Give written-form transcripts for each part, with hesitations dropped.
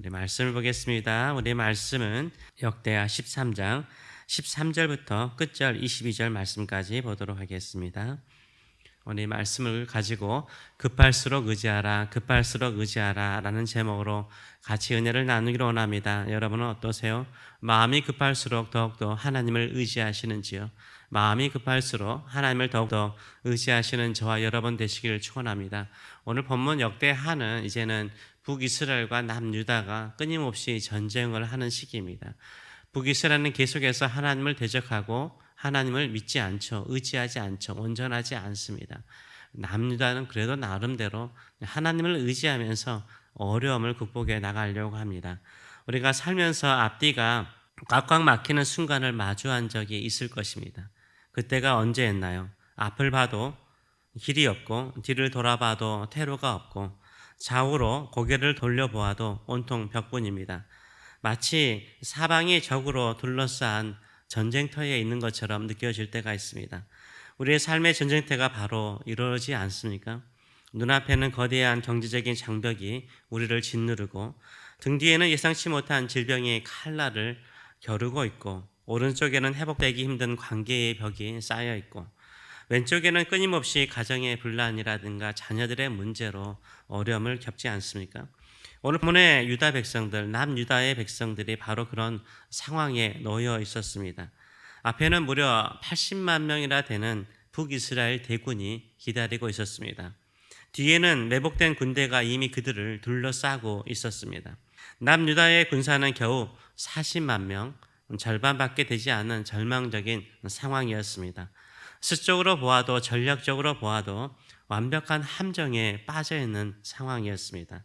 우리 말씀을 보겠습니다. 우리 말씀은 역대하 13장 13절부터 끝절 22절 말씀까지 보도록 하겠습니다. 오늘 이 말씀을 가지고 급할수록 의지하라, 급할수록 의지하라 라는 제목으로 같이 은혜를 나누기를 원합니다. 여러분은 어떠세요? 마음이 급할수록 더욱더 하나님을 의지하시는지요? 마음이 급할수록 하나님을 더욱더 의지하시는 저와 여러분 되시기를 축원합니다. 오늘 본문 역대하는 이제는 북이스라엘과 남유다가 끊임없이 전쟁을 하는 시기입니다. 북이스라엘은 계속해서 하나님을 대적하고 하나님을 믿지 않죠. 의지하지 않죠. 온전하지 않습니다. 남유다는 그래도 나름대로 하나님을 의지하면서 어려움을 극복해 나가려고 합니다. 우리가 살면서 앞뒤가 꽉꽉 막히는 순간을 마주한 적이 있을 것입니다. 그때가 언제였나요? 앞을 봐도 길이 없고 뒤를 돌아봐도 퇴로가 없고 좌우로 고개를 돌려보아도 온통 벽뿐입니다. 마치 사방이 적으로 둘러싼 전쟁터에 있는 것처럼 느껴질 때가 있습니다. 우리의 삶의 전쟁터가 바로 이러지 않습니까? 눈앞에는 거대한 경제적인 장벽이 우리를 짓누르고 등 뒤에는 예상치 못한 질병의 칼날을 겨루고 있고 오른쪽에는 회복되기 힘든 관계의 벽이 쌓여 있고 왼쪽에는 끊임없이 가정의 분란이라든가 자녀들의 문제로 어려움을 겪지 않습니까? 오늘 본문의 유다 백성들, 남유다의 백성들이 바로 그런 상황에 놓여 있었습니다. 앞에는 무려 80만 명이나 되는 북이스라엘 대군이 기다리고 있었습니다. 뒤에는 매복된 군대가 이미 그들을 둘러싸고 있었습니다. 남유다의 군사는 겨우 40만 명, 절반밖에 되지 않은 절망적인 상황이었습니다. 수적으로 보아도 전략적으로 보아도 완벽한 함정에 빠져 있는 상황이었습니다.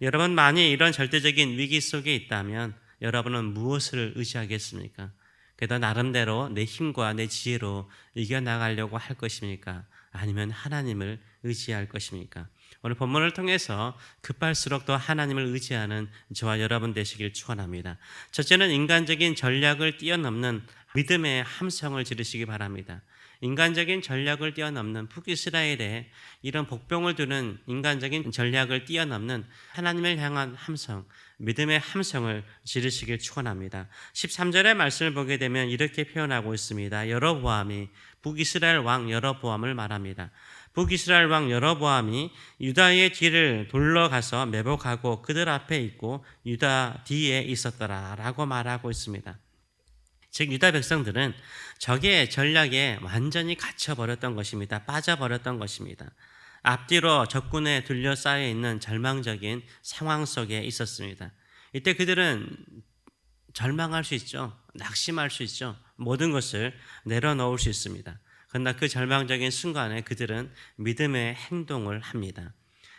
여러분, 만약 이런 절대적인 위기 속에 있다면 여러분은 무엇을 의지하겠습니까? 그래도 나름대로 내 힘과 내 지혜로 이겨나가려고 할 것입니까? 아니면 하나님을 의지할 것입니까? 오늘 본문을 통해서 급할수록 더 하나님을 의지하는 저와 여러분 되시길 축원합니다. 첫째는 인간적인 전략을 뛰어넘는 믿음의 함성을 지르시기 바랍니다. 인간적인 전략을 뛰어넘는 북이스라엘의 이런 복병을 두는 인간적인 전략을 뛰어넘는 하나님을 향한 함성, 믿음의 함성을 지르시길 축원합니다. 13절의 말씀을 보게 되면 이렇게 표현하고 있습니다. 여로보암이 북이스라엘 왕 여로보암을 말합니다. 북이스라엘 왕 여로보암이 유다의 뒤를 둘러가서 매복하고 그들 앞에 있고 유다 뒤에 있었더라라고 말하고 있습니다. 즉 유다 백성들은 적의 전략에 완전히 갇혀버렸던 것입니다. 빠져버렸던 것입니다. 앞뒤로 적군에 둘러싸여 있는 절망적인 상황 속에 있었습니다. 이때 그들은 절망할 수 있죠. 낙심할 수 있죠. 모든 것을 내려놓을 수 있습니다. 그러나 그 절망적인 순간에 그들은 믿음의 행동을 합니다.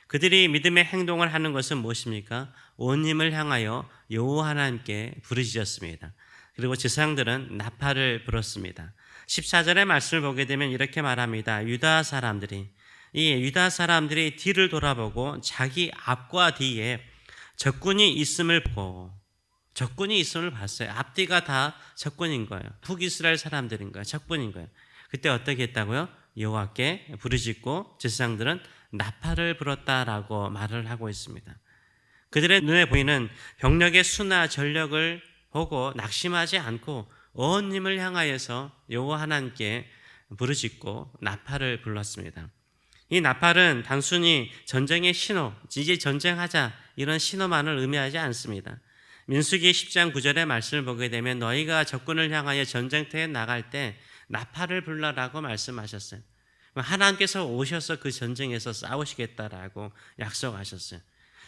그들이 믿음의 행동을 하는 것은 무엇입니까? 온 힘을 향하여 여호와 하나님께 부르짖었습니다. 그리고 제사장들은 나팔을 불었습니다. 14절의 말씀을 보게 되면 이렇게 말합니다. 유다 사람들이 뒤를 돌아보고 자기 앞과 뒤에 적군이 있음을 보고 적군이 있음을 봤어요. 앞뒤가 다 적군인 거예요. 북이스라엘 사람들인 거예요. 적군인 거예요. 그때 어떻게 했다고요? 여호와께 부르짖고 제사장들은 나팔을 불었다라고 말을 하고 있습니다. 그들의 눈에 보이는 병력의 수나 전력을 보고 낙심하지 않고 온 힘을 향하여서 여호와 하나님께 부르짖고 나팔을 불렀습니다. 이 나팔은 단순히 전쟁의 신호, 이제 전쟁하자 이런 신호만을 의미하지 않습니다. 민수기 10장 9절의 말씀을 보게 되면 너희가 적군을 향하여 전쟁터에 나갈 때 나팔을 불러라고 말씀하셨어요. 하나님께서 오셔서 그 전쟁에서 싸우시겠다라고 약속하셨어요.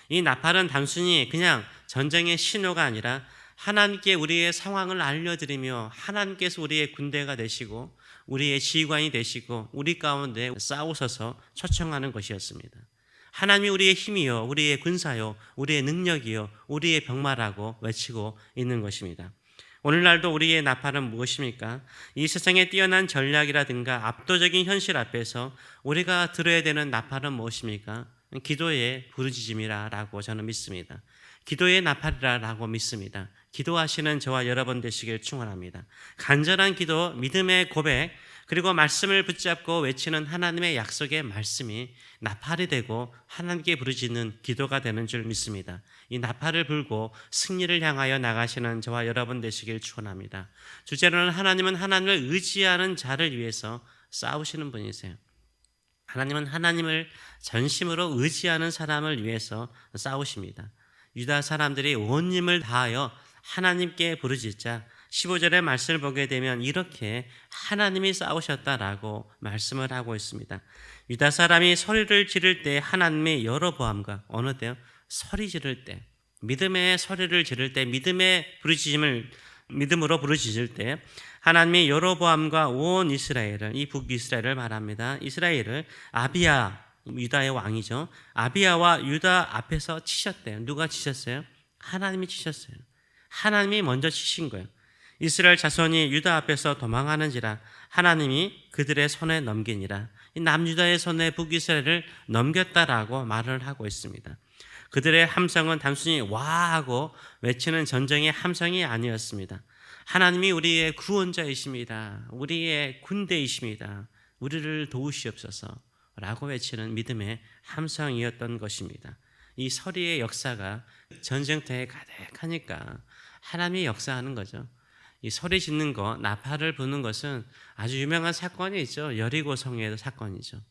이 나팔은 단순히 그냥 전쟁의 신호가 아니라 하나님께 우리의 상황을 알려드리며 하나님께서 우리의 군대가 되시고 우리의 지휘관이 되시고 우리 가운데 싸우셔서 초청하는 것이었습니다. 하나님이 우리의 힘이요, 우리의 군사요, 우리의 능력이요, 우리의 병마라고 외치고 있는 것입니다. 오늘날도 우리의 나팔은 무엇입니까? 이 세상의 뛰어난 전략이라든가 압도적인 현실 앞에서 우리가 들어야 되는 나팔은 무엇입니까? 기도의 부르짖음이라고 저는 믿습니다. 기도의 나팔이라고 믿습니다. 기도하시는 저와 여러분 되시길 축원합니다. 간절한 기도, 믿음의 고백, 그리고 말씀을 붙잡고 외치는 하나님의 약속의 말씀이 나팔이 되고 하나님께 부르짖는 기도가 되는 줄 믿습니다. 이 나팔을 불고 승리를 향하여 나가시는 저와 여러분 되시길 축원합니다. 주제로는 하나님은 하나님을 의지하는 자를 위해서 싸우시는 분이세요. 하나님은 하나님을 전심으로 의지하는 사람을 위해서 싸우십니다. 유다 사람들이 온 힘을 다하여 하나님께 부르짖자 15절의 말씀을 보게 되면 이렇게 하나님이 싸우셨다라고 말씀을 하고 있습니다. 유다 사람이 소리를 지를 때 하나님의 여로보암과 어느 때요? 소리 지를 때, 믿음의 소리를 지를 때, 믿음으로 부르짖을 때 하나님의 여로보암과 온 이스라엘을, 이 북이스라엘을 말합니다. 이스라엘을 아비야, 유다의 왕이죠. 아비야와 유다 앞에서 치셨대요. 누가 치셨어요? 하나님이 치셨어요. 하나님이 먼저 치신 거예요. 이스라엘 자손이 유다 앞에서 도망하는지라 하나님이 그들의 손에 넘기니라. 이 남유다의 손에 북이스라엘을 넘겼다라고 말을 하고 있습니다. 그들의 함성은 단순히 와 하고 외치는 전쟁의 함성이 아니었습니다. 하나님이 우리의 구원자이십니다. 우리의 군대이십니다. 우리를 도우시옵소서 라고 외치는 믿음의 함성이었던 것입니다. 이 서리의 역사가 전쟁터에 가득하니까 하나님이 역사하는 거죠. 이 소리 짓는 거, 나팔을 부는 것은 아주 유명한 사건이 있죠. 여리고 성의 사건이죠.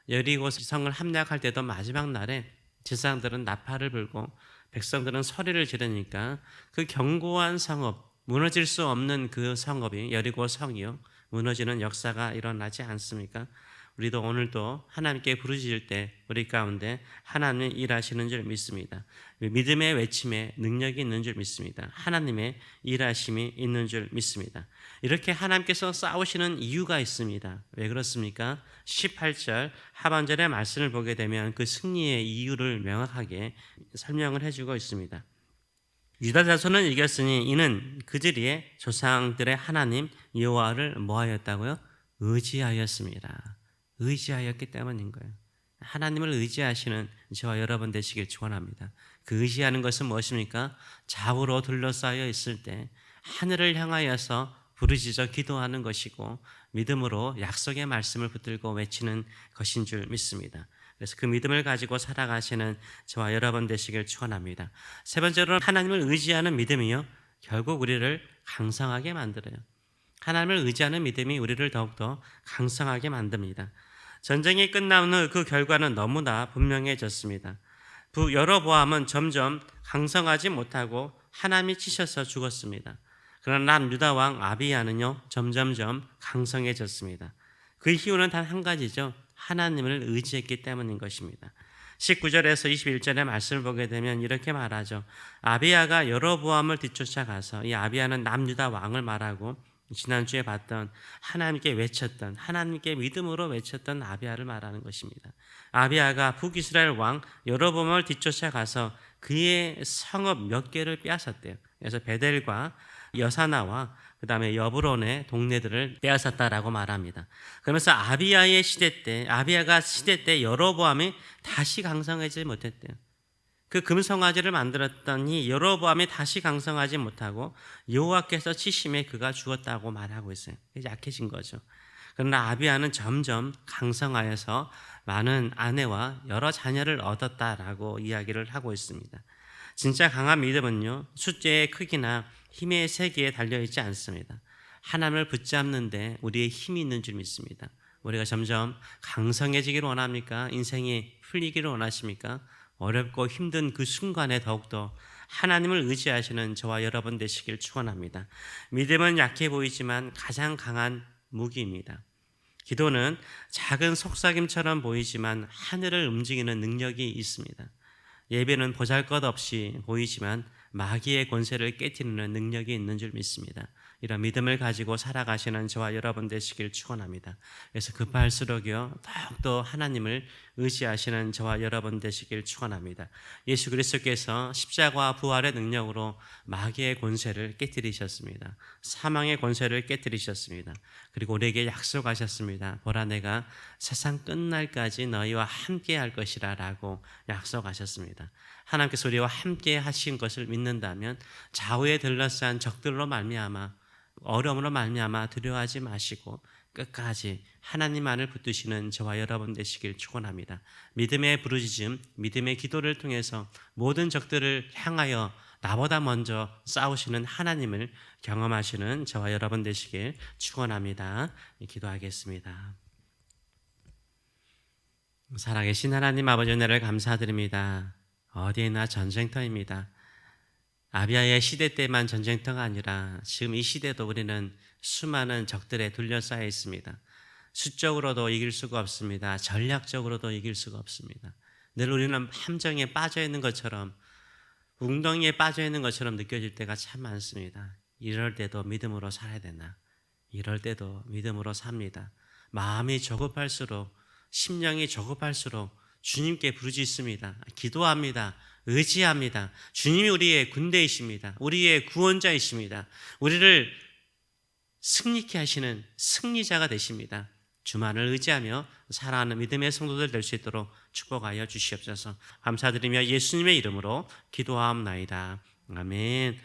여리고 성을 함락할 때도 마지막 날에 제사장들은 나팔을 불고 백성들은 소리를 지르니까 그 견고한 성읍, 무너질 수 없는 그 성읍이 여리고 성이요, 무너지는 역사가 일어나지 않습니까? 우리도 오늘도 하나님께 부르짖을 때 우리 가운데 하나님이 일하시는 줄 믿습니다. 믿음의 외침에 능력이 있는 줄 믿습니다. 하나님의 일하심이 있는 줄 믿습니다. 이렇게 하나님께서 싸우시는 이유가 있습니다. 왜 그렇습니까? 18절 하반절의 말씀을 보게 되면 그 승리의 이유를 명확하게 설명을 해주고 있습니다. 유다 자손은 이겼으니 이는 그들의 조상들의 하나님 여호와를 뭐하였다고요? 의지하였습니다. 의지하였기 때문인 거예요. 하나님을 의지하시는 저와 여러분 되시길 축원합니다. 그 의지하는 것은 무엇입니까? 좌우로 둘러싸여 있을 때 하늘을 향하여서 부르짖어 기도하는 것이고 믿음으로 약속의 말씀을 붙들고 외치는 것인 줄 믿습니다. 그래서 그 믿음을 가지고 살아가시는 저와 여러분 되시길 축원합니다. 세 번째로 하나님을 의지하는 믿음이요, 결국 우리를 강성하게 만들어요. 하나님을 의지하는 믿음이 우리를 더욱더 강성하게 만듭니다. 전쟁이 끝난 후 그 결과는 너무나 분명해졌습니다. 여로보암은 점점 강성하지 못하고 하나님이 치셔서 죽었습니다. 그러나 남유다 왕 아비야는요 점점점 강성해졌습니다. 그 이유는 단 한 가지죠. 하나님을 의지했기 때문인 것입니다. 19절에서 21절의 말씀을 보게 되면 이렇게 말하죠. 아비야가 여로보암을 뒤쫓아가서, 이 아비야는 남유다 왕을 말하고 지난주에 봤던 하나님께 외쳤던, 하나님께 믿음으로 외쳤던 아비야를 말하는 것입니다. 아비야가 북이스라엘 왕 여로보암을 뒤쫓아가서 그의 성읍 몇 개를 빼앗았대요. 그래서 베델과 여사나와 그 다음에 여브론의 동네들을 빼앗았다라고 말합니다. 그러면서 아비야가 시대 때 여로보암이 다시 강성하지 못했대요. 그 금송아지를 만들었더니 여로보암이 다시 강성하지 못하고 여호와께서 치심에 그가 죽었다고 말하고 있어요. 약해진 거죠. 그러나 아비야는 점점 강성하여서 많은 아내와 여러 자녀를 얻었다라고 이야기를 하고 있습니다. 진짜 강한 믿음은요, 숫자의 크기나 힘의 세기에 달려있지 않습니다. 하나님을 붙잡는데 우리의 힘이 있는 줄 믿습니다. 우리가 점점 강성해지기를 원합니까? 인생이 풀리기를 원하십니까? 어렵고 힘든 그 순간에 더욱더 하나님을 의지하시는 저와 여러분 되시길 축원합니다. 믿음은 약해 보이지만 가장 강한 무기입니다. 기도는 작은 속삭임처럼 보이지만 하늘을 움직이는 능력이 있습니다. 예배는 보잘것없이 보이지만 마귀의 권세를 깨트리는 능력이 있는 줄 믿습니다. 이런 믿음을 가지고 살아가시는 저와 여러분 되시길 축원합니다. 그래서 급할수록요 더욱더 하나님을 의지하시는 저와 여러분 되시길 축원합니다. 예수 그리스도께서 십자가와 부활의 능력으로 마귀의 권세를 깨뜨리셨습니다. 사망의 권세를 깨뜨리셨습니다. 그리고 우리에게 약속하셨습니다. 보라, 내가 세상 끝날까지 너희와 함께 할 것이라 라고 약속하셨습니다. 하나님께서 우리와 함께 하신 것을 믿는다면 좌우에 들러싼 적들로 말미암아, 어려움으로 말미암아 두려워하지 마시고 끝까지 하나님만을 붙드시는 저와 여러분 되시길 축원합니다. 믿음의 부르짖음, 믿음의 기도를 통해서 모든 적들을 향하여 나보다 먼저 싸우시는 하나님을 경험하시는 저와 여러분 되시길 축원합니다. 기도하겠습니다. 살아계신 하나님 아버지 은혜를 감사드립니다. 어디에나 전쟁터입니다. 아비야의 시대 때만 전쟁터가 아니라 지금 이 시대도 우리는 수많은 적들에 둘러싸여 있습니다. 수적으로도 이길 수가 없습니다. 전략적으로도 이길 수가 없습니다. 늘 우리는 함정에 빠져 있는 것처럼, 웅덩이에 빠져 있는 것처럼 느껴질 때가 참 많습니다. 이럴 때도 믿음으로 살아야 되나? 이럴 때도 믿음으로 삽니다. 마음이 조급할수록, 심령이 조급할수록 주님께 부르짖습니다. 기도합니다. 의지합니다. 주님이 우리의 군대이십니다. 우리의 구원자이십니다. 우리를 승리케 하시는 승리자가 되십니다. 주만을 의지하며 살아가는 믿음의 성도들 될 수 있도록 축복하여 주시옵소서. 감사드리며 예수님의 이름으로 기도하옵나이다. 아멘.